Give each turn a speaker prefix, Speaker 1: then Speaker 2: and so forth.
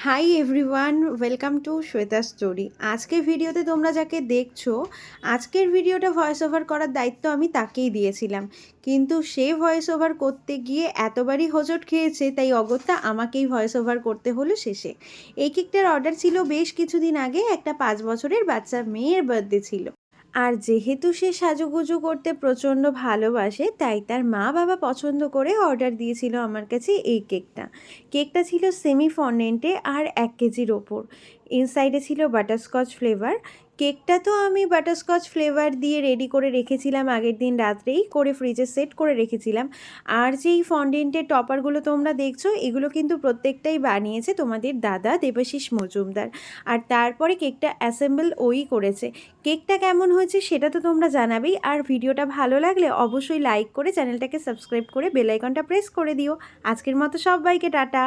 Speaker 1: Hi everyone, welcome to Shweta story. আজকের ভিডিওতে তোমরা যাকে দেখছো, আজকের ভিডিওটা ভয়েস ওভার করার দায়িত্ব আমি তাকেই দিয়েছিলাম, কিন্তু সে ভয়েস ওভার করতে গিয়ে এতবারই হোঁচট খেয়েছে, তাই অগত্যা আমাকেই ভয়েস ওভার করতে হলো শেষে। এই কেকটার অর্ডার ছিল বেশ কিছুদিন আগে, একটা 5 বছরের বাচ্চা মেয়ের বার্থডে ছিল। আর যেহেতু সে সাজুগুজু করতে প্রচণ্ড ভালোবাসে, তাই তার মা বাবা পছন্দ করে অর্ডার দিয়েছিল আমার কাছে এই কেকটা। কেকটা ছিল সেমি ফন্ডেন্টে আর 1 কেজির ওপর। ইনসাইডে ছিল বাটারস্কচ ফ্লেভার। কেকটা তো আমি বাটারস্কচ ফ্লেভার দিয়ে রেডি করে রেখেছিলাম, আগের দিন রাত্রেই করে ফ্রিজে সেট করে রেখেছিলাম। আর যেই ফন্ডেন্টের টপারগুলো তোমরা দেখছো, এগুলো কিন্তু প্রত্যেকটাই বানিয়েছে তোমাদের দাদা দেবাশিস মজুমদার। আর তারপরে কেকটা অ্যাসেম্বল ওই করেছে। কেকটা কেমন হয়েছে সেটা তো তোমরা জানাবেই, আর ভিডিওটা ভালো লাগলে অবশ্যই লাইক করে চ্যানেলটাকে সাবস্ক্রাইব করে বেল আইকনটা প্রেস করে দিও। আজকের মতো সবাইকে টাটা।